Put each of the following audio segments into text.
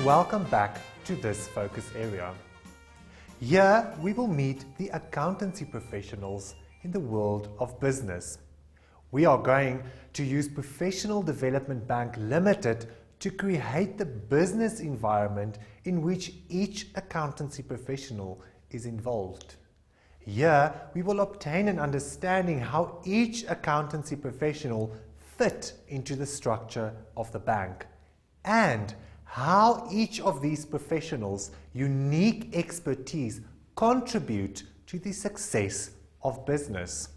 welcome back to this focus area. Here we will meet the accountancy professionals in the world of business. We are going to use Professional Development Bank Limited to create the business environment in which each accountancy professional is involved. Here we will obtain an understanding how each accountancy professional fit into the structure of the bank and how each of these professionals' unique expertise contribute to the success of business.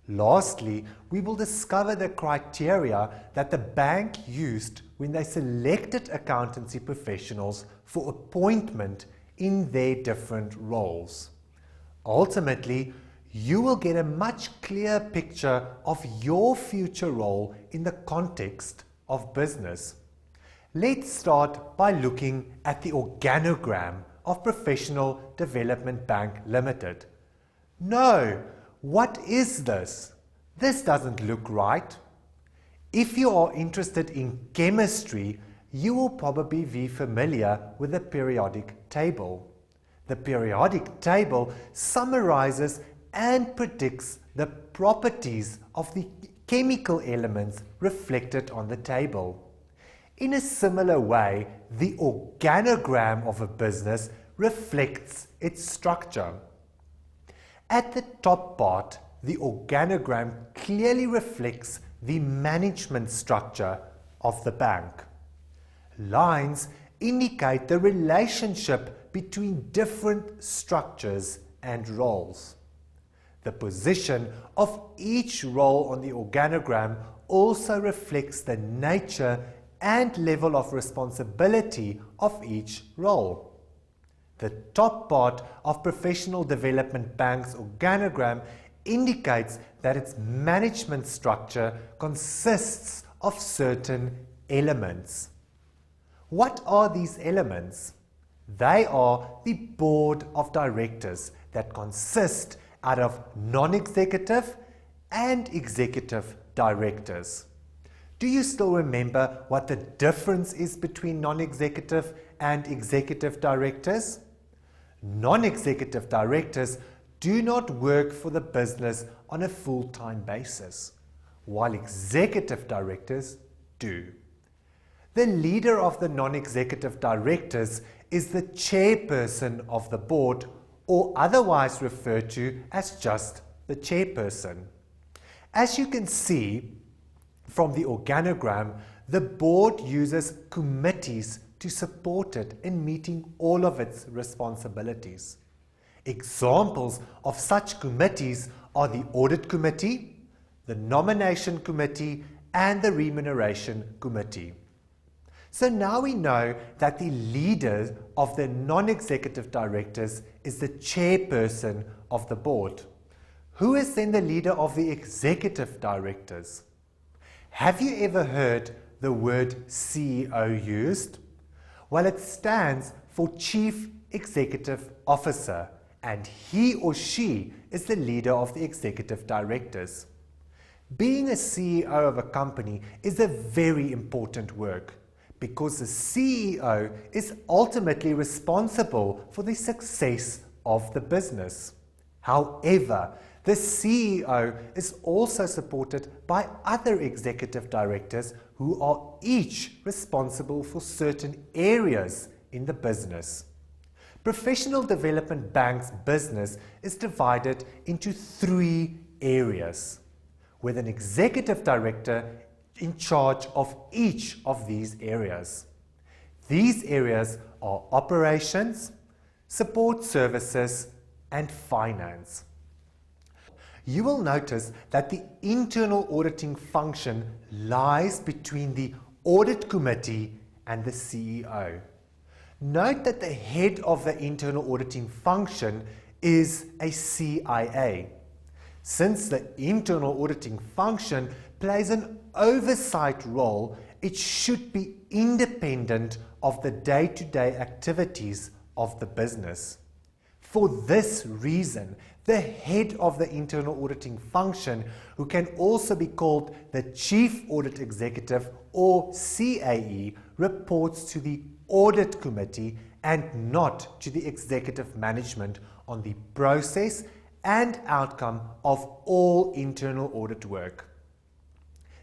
Lastly, we will discover the criteria that the bank used when they selected accountancy professionals for appointment in their different roles. Ultimately, you will get a much clearer picture of your future role in the context of business. Let's start by looking at the organogram of Professional Development Bank Limited. No, what is this? This doesn't look right. If you are interested in chemistry, you will probably be familiar with the periodic table. The periodic table summarizes and predicts the properties of the chemical elements reflected on the table. In a similar way, the organogram of a business reflects its structure. At the top part, the organogram clearly reflects the management structure of the bank. Lines indicate the relationship between different structures and roles. The position of each role on the organogram also reflects the nature and level of responsibility of each role. The top part of Professional Development Bank's organogram indicates that its management structure consists of certain elements. What are these elements? They are the board of directors that consist out of non-executive and executive directors. Do you still remember what the difference is between non-executive and executive directors? Non-executive directors do not work for the business on a full-time basis, while executive directors do. The leader of the non-executive directors is the chairperson of the board, or otherwise referred to as just the chairperson. As you can see from the organogram, the board uses committees to support it in meeting all of its responsibilities. Examples of such committees are the Audit Committee, the Nomination Committee, and the Remuneration Committee. So now we know that the leader of the non-executive directors is the chairperson of the board. Who is then the leader of the executive directors? Have you ever heard the word CEO used? Well, it stands for Chief Executive Officer, and he or she is the leader of the executive directors. Being a CEO of a company is a very important work because the CEO is ultimately responsible for the success of the business. However, the CEO is also supported by other executive directors who are each responsible for certain areas in the business. Professional Development Bank's business is divided into 3 areas, with an executive director in charge of each of these areas. These areas are operations, support services, and finance. You will notice that the internal auditing function lies between the Audit Committee and the CEO. Note that the head of the internal auditing function is a CIA. Since the internal auditing function plays an oversight role, it should be independent of the day-to-day activities of the business. For this reason, the head of the internal auditing function, who can also be called the Chief Audit Executive or CAE, reports to the Audit Committee and not to the executive management on the process and outcome of all internal audit work.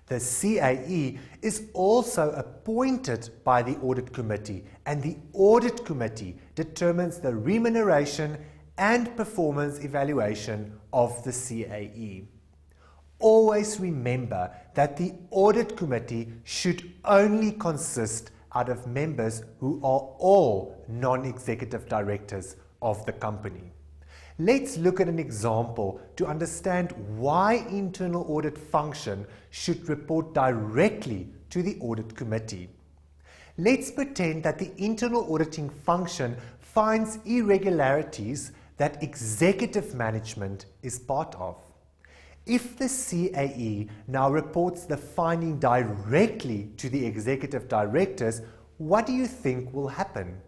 The CAE is also appointed by the Audit Committee, and the Audit Committee determines the remuneration and performance evaluation of the CAE. Always remember that the Audit Committee should only consist out of members who are all non-executive directors of the company. Let's look at an example to understand why internal audit function should report directly to the Audit Committee. Let's pretend that the internal auditing function finds irregularities that executive management is part of. If the CAE now reports the finding directly to the executive directors, what do you think will happen?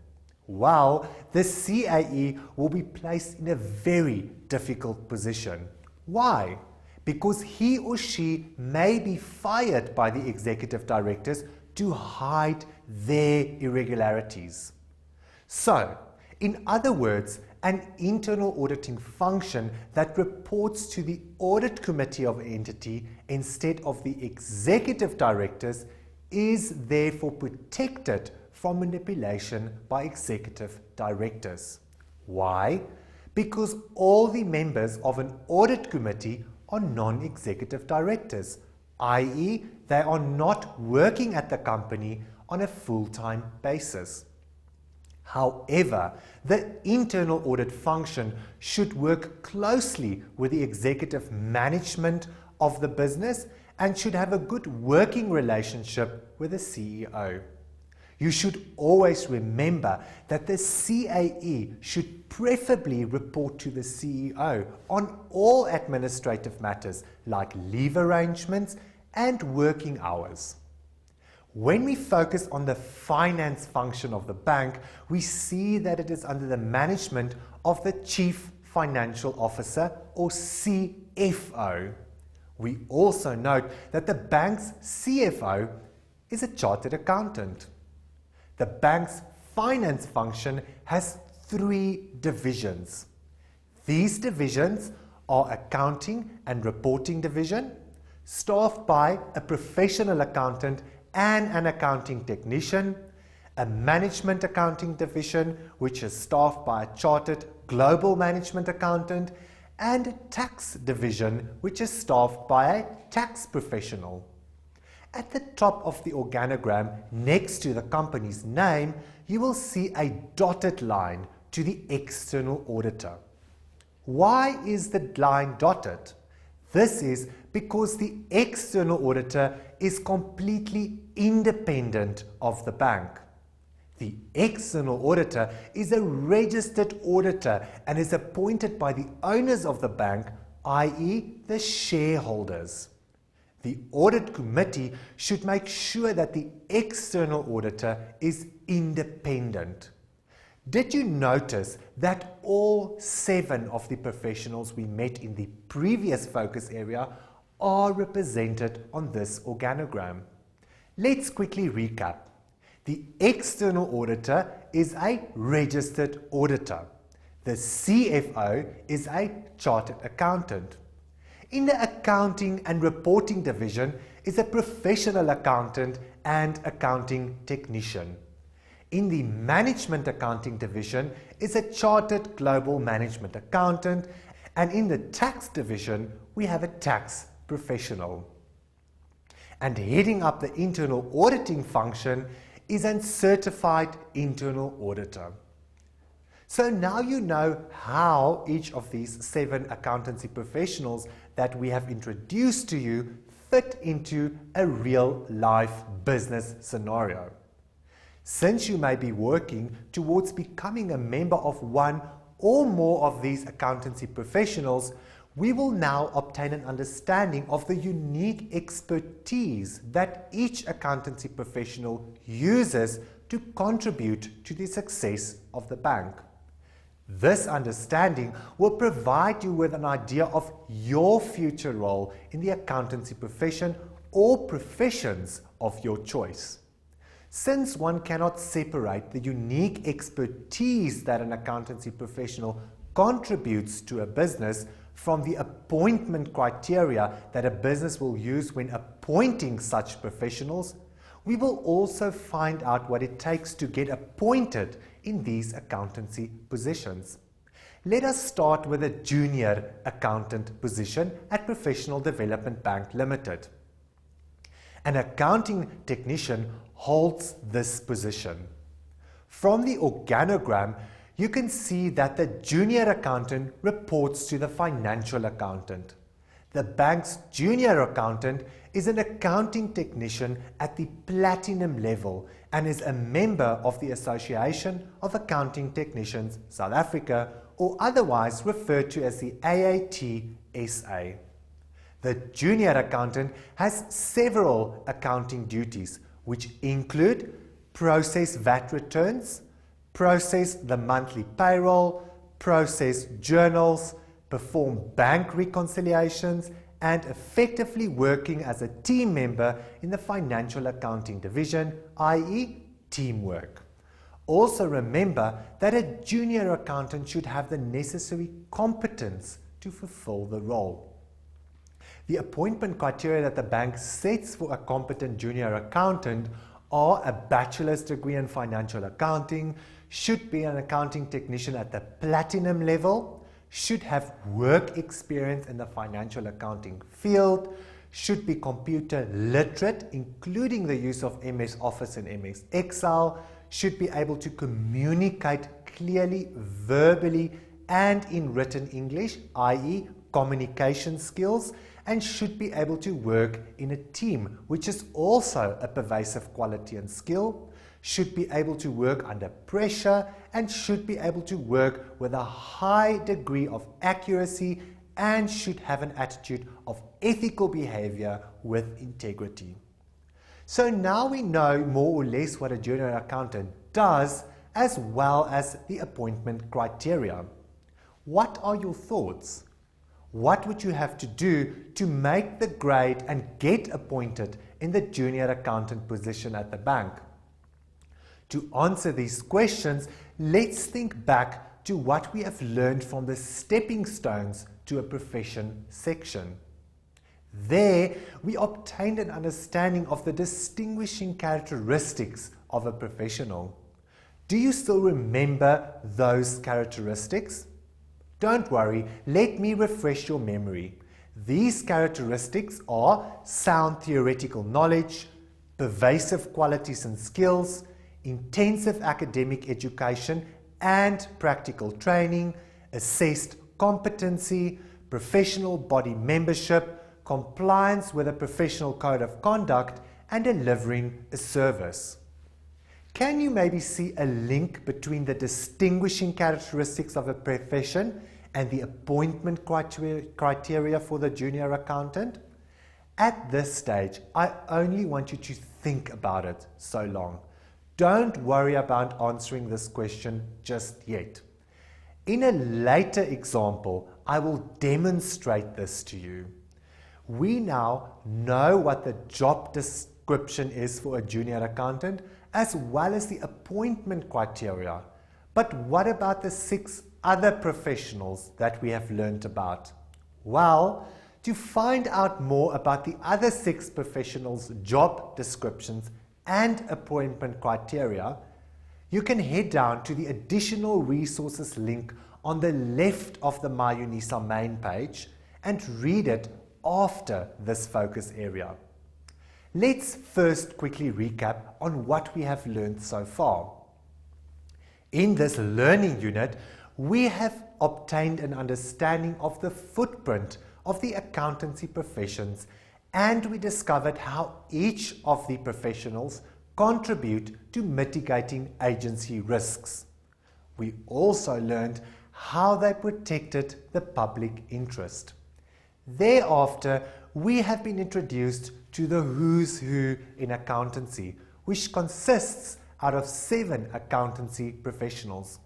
Well, the CAE will be placed in a very difficult position. Why? Because he or she may be fired by the executive directors to hide their irregularities. So, in other words, an internal auditing function that reports to the Audit Committee of an entity instead of the executive directors is therefore protected from manipulation by executive directors. Why? Because all the members of an audit committee are non-executive directors, i.e., they are not working at the company on a full-time basis. However, the internal audit function should work closely with the executive management of the business and should have a good working relationship with the CEO. You should always remember that the CAE should preferably report to the CEO on all administrative matters like leave arrangements and working hours. When we focus on the finance function of the bank, we see that it is under the management of the Chief Financial Officer or CFO. We also note that the bank's CFO is a chartered accountant. The bank's finance function has 3 divisions. These divisions are Accounting and Reporting Division, staffed by a professional accountant and an accounting technician, a Management Accounting Division, which is staffed by a chartered global management accountant, and a Tax Division, which is staffed by a tax professional. At the top of the organogram, next to the company's name, you will see a dotted line to the external auditor. Why is the line dotted? This is because the external auditor is completely independent of the bank. The external auditor is a registered auditor and is appointed by the owners of the bank, i.e., the shareholders. The Audit Committee should make sure that the external auditor is independent. Did you notice that all 7 of the professionals we met in the previous focus area are represented on this organogram? Let's quickly recap. The external auditor is a registered auditor. The CFO is a chartered accountant. In the Accounting and Reporting Division is a professional accountant and accounting technician. In the Management Accounting Division is a chartered global management accountant, and in the Tax Division we have a tax professional. And heading up the internal auditing function is a certified internal auditor. So now you know how each of these 7 accountancy professionals that we have introduced to you fit into a real-life business scenario. Since you may be working towards becoming a member of one or more of these accountancy professionals, we will now obtain an understanding of the unique expertise that each accountancy professional uses to contribute to the success of the bank. This understanding will provide you with an idea of your future role in the accountancy profession or professions of your choice. Since one cannot separate the unique expertise that an accountancy professional contributes to a business from the appointment criteria that a business will use when appointing such professionals, we will also find out what it takes to get appointed in these accountancy positions. Let us start with a junior accountant position at Professional Development Bank Limited. An accounting technician holds this position. From the organogram, you can see that the junior accountant reports to the financial accountant. The bank's junior accountant is an accounting technician at the platinum level and is a member of the Association of Accounting Technicians South Africa, or otherwise referred to as the AAT-SA. The junior accountant has several accounting duties, which include process VAT returns, process the monthly payroll, process journals, perform bank reconciliations, and effectively working as a team member in the financial accounting division, i.e. teamwork. Also remember that a junior accountant should have the necessary competence to fulfill the role. The appointment criteria that the bank sets for a competent junior accountant are a bachelor's degree in financial accounting, should be an accounting technician at the platinum level, should have work experience in the financial accounting field, should be computer literate, including the use of MS Office and MS Excel, should be able to communicate clearly, verbally, and in written English, i.e. communication skills, and should be able to work in a team, which is also a pervasive quality and skill, should be able to work under pressure, and should be able to work with a high degree of accuracy, and should have an attitude of ethical behavior with integrity. So now we know more or less what a junior accountant does, as well as the appointment criteria. What are your thoughts? What would you have to do to make the grade and get appointed in the junior accountant position at the bank? To answer these questions, let's think back to what we have learned from the stepping stones to a profession section. There, we obtained an understanding of the distinguishing characteristics of a professional. Do you still remember those characteristics? Don't worry, let me refresh your memory. These characteristics are sound theoretical knowledge, pervasive qualities and skills, intensive academic education and practical training, assessed competency, professional body membership, compliance with a professional code of conduct, and delivering a service. Can you maybe see a link between the distinguishing characteristics of a profession and the appointment criteria for the junior accountant? At this stage, I only want you to think about it so long. Don't worry about answering this question just yet. In a later example, I will demonstrate this to you. We now know what the job description is for a junior accountant, as well as the appointment criteria. But what about the 6 other professionals that we have learned about? Well, to find out more about the other 6 professionals' job descriptions and appointment criteria, you can head down to the additional resources link on the left of the MyUNISA main page and read it after this focus area. Let's first quickly recap on what we have learned so far. In this learning unit, we have obtained an understanding of the footprint of the accountancy professions, and we discovered how each of the professionals contribute to mitigating agency risks. We also learned how they protected the public interest. Thereafter, we have been introduced to the who's who in accountancy, which consists out of 7 accountancy professionals.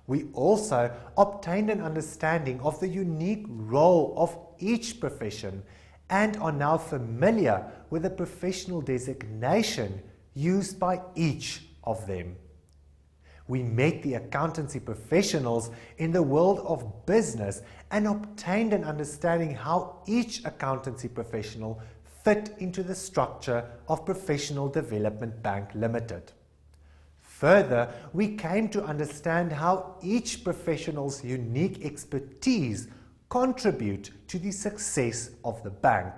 We also obtained an understanding of the unique role of each profession and are now familiar with the professional designation used by each of them. We met the accountancy professionals in the world of business and obtained an understanding how each accountancy professional fit into the structure of Professional Development Bank Limited. Further, we came to understand how each professional's unique expertise contribute to the success of the bank,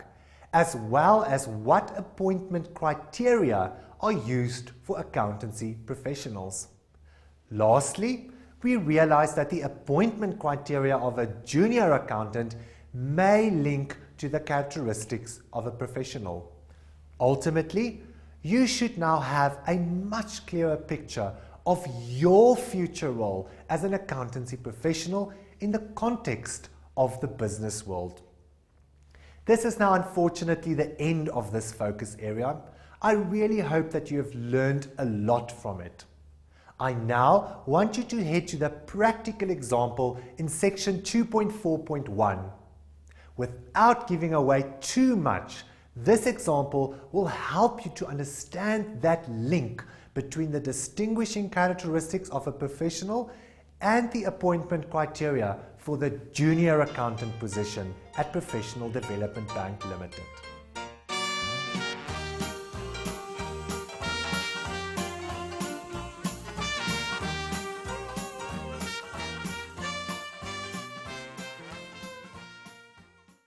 as well as what appointment criteria are used for accountancy professionals. Lastly, we realized that the appointment criteria of a junior accountant may link to the characteristics of a professional. Ultimately, you should now have a much clearer picture of your future role as an accountancy professional in the context of the business world. This is now unfortunately the end of this focus area. I really hope that you have learned a lot from it. I now want you to head to the practical example in section 2.4.1. Without giving away too much, this example will help you to understand that link between the distinguishing characteristics of a professional and the appointment criteria for the junior accountant position at Professional Development Bank Limited.